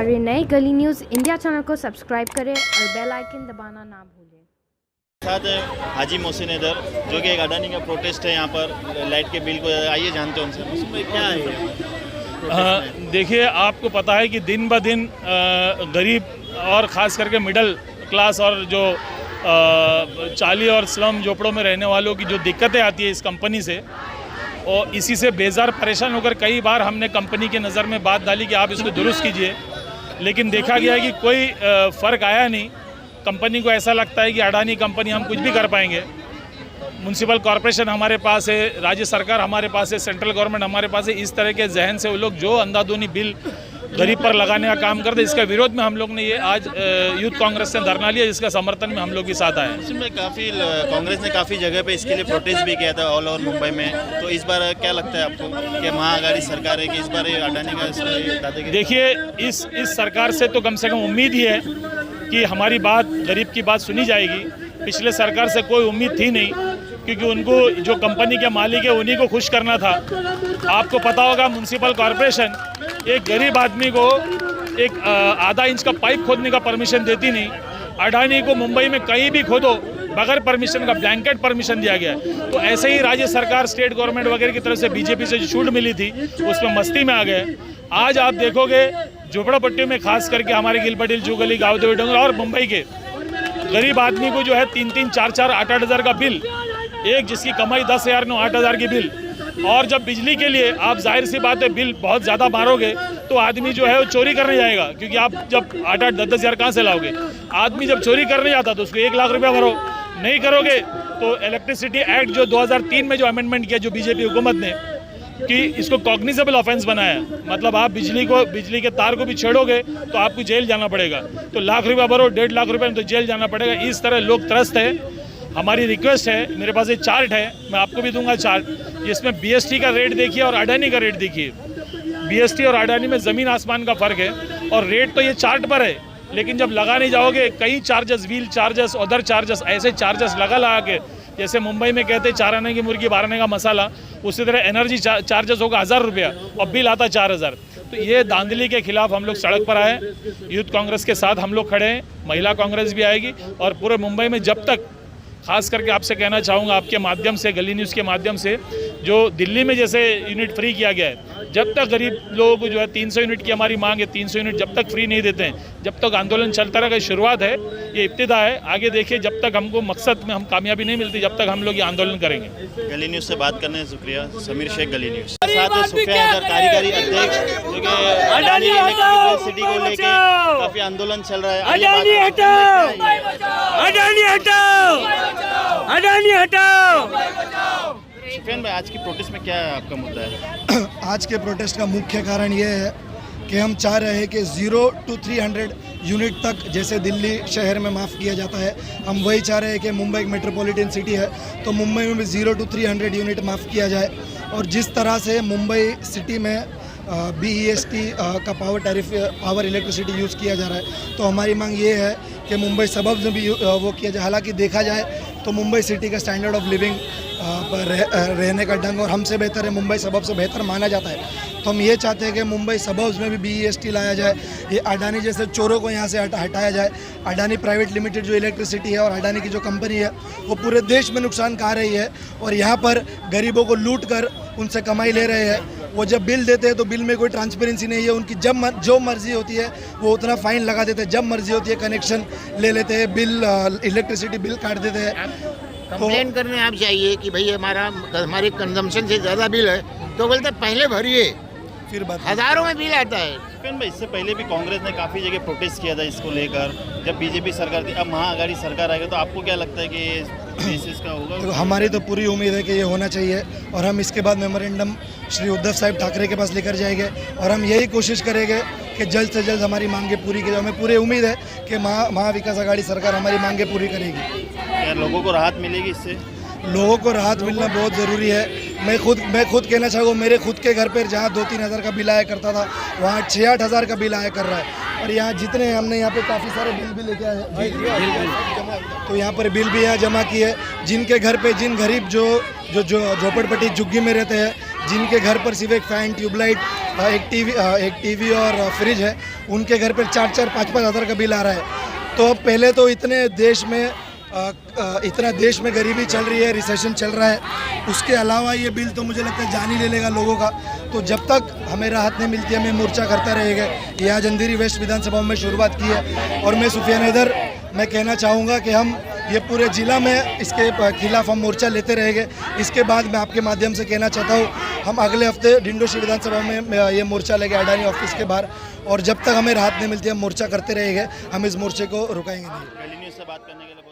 हमारे नए गली न्यूज़ इंडिया चैनल को सब्सक्राइब करें और बेल आइकन दबाना ना भूलें। साथ है हाजी मोहसिन हैदर, जो कि एक अडानी का प्रोटेस्ट है यहाँ पर लाइट के बिल को। आइए जानते हैं उनसे, उसमें क्या है। देखिए, आपको पता है कि दिन ब दिन गरीब और ख़ास करके मिडिल क्लास और जो चाली और स्लम झोपड़ों में रहने वालों की जो दिक्कतें आती है इस कंपनी से, और इसी से बेजार परेशान होकर कई बार हमने कंपनी के नज़र में बात डाली कि आप इसको दुरुस्त कीजिए, लेकिन देखा गया कि कोई फ़र्क आया नहीं। कंपनी को ऐसा लगता है कि अडानी कंपनी, हम कुछ भी कर पाएंगे। म्यूनसिपल कॉरपोरेशन हमारे पास है, राज्य सरकार हमारे पास है, सेंट्रल गवर्नमेंट हमारे पास है। इस तरह के जहन से वो लोग जो अंधाधुनी बिल गरीब पर लगाने का काम करते, इसके विरोध में हम लोग ने ये आज यूथ कांग्रेस से धरना लिया, जिसका समर्थन में हम लोग भी साथ आए। इसमें कांग्रेस ने काफ़ी जगह पे इसके लिए प्रोटेस्ट भी किया था ऑल ओवर मुंबई में। तो इस बार क्या लगता है आपको कि महाआघाड़ी सरकार है कि इस बार अडानी का देखिए, इस सरकार से तो कम उम्मीद ही है कि हमारी बात, गरीब की बात सुनी जाएगी। पिछले सरकार से कोई उम्मीद थी नहीं, क्योंकि उनको जो कंपनी के मालिक है उन्हीं को खुश करना था। आपको पता होगा, म्यूनसिपल कॉरपोरेशन एक गरीब आदमी को एक आधा इंच का पाइप खोदने का परमिशन देती नहीं। अडानी को मुंबई में कहीं भी खोदो बगैर परमिशन का ब्लैंकेट परमिशन दिया गया है। तो ऐसे ही राज्य सरकार, स्टेट गवर्नमेंट वगैरह की तरफ से बीजेपी से जो छूट मिली थी उसमें मस्ती में आ गए। आज आप देखोगे झोपड़ापट्टी में, खास करके हमारे गिलपटिल, जुगली, गावदेवी डोंगर और मुंबई के गरीब आदमी को जो है 3-3, 4-4, 8-8 हज़ार का बिल, एक जिसकी कमाई 10,000 9 8 हज़ार की बिल। और जब बिजली के लिए आप जाहिर सी बात है बिल बहुत ज़्यादा मारोगे तो आदमी जो है वो चोरी करने जाएगा, क्योंकि आप जब 8-8, 10-10 हज़ार कहाँ से लाओगे। आदमी जब चोरी करने जाता तो उसको 1 लाख रुपया भरो, नहीं करोगे तो इलेक्ट्रिसिटी एक्ट जो 2003 में जो अमेंडमेंट किया जो बीजेपी हुकूमत ने, कि इसको कॉग्निजेबल ऑफेंस बनाया, मतलब आप बिजली के तार को भी छेड़ोगे तो आपको जेल जाना पड़ेगा। तो लाख रुपया भरो, 1.5 लाख रुपये में तो जेल जाना पड़ेगा। इस तरह लोग त्रस्त है। हमारी रिक्वेस्ट है, मेरे पास एक चार्ट है, मैं आपको भी दूंगा चार्ट, जिसमें बीएसटी का रेट देखिए और अडानी का रेट देखिए। बीएसटी और अडानी में ज़मीन आसमान का फ़र्क है, और रेट तो ये चार्ट पर है, लेकिन जब लगाने जाओगे कई charges, wheel charges, other charges, ऐसे चार्जेस लगा के, जैसे मुंबई में कहते 4 आने की मुर्गी 12 आने का मसाला, उसी तरह एनर्जी चार्जेस होगा 1000 रुपया और बिल आता 4000। तो ये धांधली के खिलाफ हम लोग सड़क पर आए, यूथ कांग्रेस के साथ हम लोग खड़े हैं, महिला कांग्रेस भी आएगी। और पूरे मुंबई में जब तक, खास करके आपसे कहना चाहूँगा आपके माध्यम से, गली न्यूज़ के माध्यम से, जो दिल्ली में जैसे यूनिट फ्री किया गया है, जब तक गरीब लोगों को जो है 300 यूनिट की हमारी मांग है, 300 यूनिट जब तक फ्री नहीं देते हैं, जब तक आंदोलन चलता रहेगा। शुरुआत है, ये इब्तिदा है, आगे देखिए जब तक हमको मकसद में हम कामयाबी नहीं मिलती, जब तक हम लोग ये आंदोलन करेंगे। गली न्यूज़ से बात करने शुक्रिया। समीर शेख, गली न्यूज़। साथ है सुफिया हैदर, कार्यकारी अध्यक्ष, जो कि अडानी सिटी को लेकर काफ़ी आंदोलन चल रहा है। अडानी हटाओ, अडानी हटाओ, अडानी हटाओ। सुफियान भाई, आज की प्रोटेस्ट में क्या आपका मुद्दा है? आज के प्रोटेस्ट का मुख्य कारण ये है कि हम चाह रहे हैं कि 0 to 300 यूनिट तक, जैसे दिल्ली शहर में माफ़ किया जाता है, हम वही चाह रहे हैं कि मुंबई एक मेट्रोपॉलिटन सिटी है तो मुंबई में भी 0 to 300 यूनिट माफ़ किया जाए। और जिस तरह से मुंबई सिटी में BEST का पावर इलेक्ट्रिसिटी यूज़ किया जा रहा है, तो हमारी मांग ये है कि मुंबई सबब में भी वो किया जाए। हालांकि देखा जाए तो मुंबई सिटी का स्टैंडर्ड ऑफ लिविंग रहने का ढंग और हमसे बेहतर है, मुंबई सबब से बेहतर माना जाता है। तो हम ये चाहते हैं कि मुंबई सबब्स में भी BEST लाया जाए, ये अडानी जैसे चोरों को यहाँ से हटाया जाए। अडानी प्राइवेट लिमिटेड जो इलेक्ट्रिसिटी है और अडानी की जो कंपनी है वो पूरे देश में नुकसान खा रही है, और यहाँ पर गरीबों को लूट कर उनसे कमाई ले रहे हैं। वो जब बिल देते हैं तो बिल में कोई ट्रांसपेरेंसी नहीं है, उनकी जो मर्जी होती है वो उतना फ़ाइन लगा देते हैं, जब मर्जी होती है कनेक्शन ले लेते हैं, बिल इलेक्ट्रिसिटी बिल काट देते हैं। कंप्लेन करने आप चाहिए कि भाई हमारे कंजम्पशन से ज़्यादा बिल है, तो बोलते पहले भरिए, फिर हज़ारों में बिल आता है। भाई, इससे पहले भी कांग्रेस ने काफ़ी जगह प्रोटेस्ट किया था इसको लेकर, जब बीजेपी सरकार थी। अब महाआघाड़ी सरकार आएगी तो आपको क्या लगता है कि ये इसका होगा? तो हमारी तो पूरी उम्मीद है कि ये होना चाहिए, और हम इसके बाद मेमोरेंडम श्री उद्धव साहब ठाकरे के पास लेकर जाएंगे, और हम यही कोशिश करेंगे कि जल्द से जल्द हमारी मांगे पूरी की जाए। हमें पूरी उम्मीद है कि महाविकास आघाड़ी सरकार हमारी मांगे पूरी करेगी। यार, लोगों को राहत मिलेगी इससे? लोगों को राहत मिलना बहुत ज़रूरी है। मैं खुद कहना चाहूँगा, मेरे खुद के घर पर जहाँ 2-3 हज़ार का बिल आया करता था, वहाँ 6-8 हज़ार का बिल आया कर रहा है। और यहाँ जितने हमने यहाँ पे काफ़ी सारे बिल भी लेके आए हैं, तो यहाँ पर बिल भी यहाँ जमा किए। जिनके घर पे, जिन गरीब जो झोपड़पट्टी झुग्गी में रहते हैं, जिनके घर पर सिर्फ एक फ़ैन, ट्यूबलाइट एक टीवी और फ्रिज है, उनके घर पर 4-4, 5-5 हज़ार का बिल आ रहा है। तो अब पहले तो इतना देश में गरीबी चल रही है, रिसेशन चल रहा है, उसके अलावा ये बिल तो मुझे लगता है जान ही ले लेगा लोगों का। तो जब तक हमें राहत नहीं मिलती हमें मोर्चा करता रहेगा। ये आज अंधेरी वेस्ट विधानसभा में शुरुआत की है और मैं सुफियान हैदर मैं कहना चाहूँगा कि हम ये पूरे ज़िला में इसके खिलाफ हम मोर्चा लेते रहेंगे। इसके बाद मैं आपके माध्यम से कहना चाहता हूँ, हम अगले हफ्ते डिंडोशी विधानसभा में ये मोर्चा लेंगे अडानी ऑफिस के बाहर, और जब तक हमें राहत नहीं मिलती हम मोर्चा करते रहेंगे, हम इस मोर्चे को रुकाएंगे नहीं। गली न्यूज़ से बात करने के लिए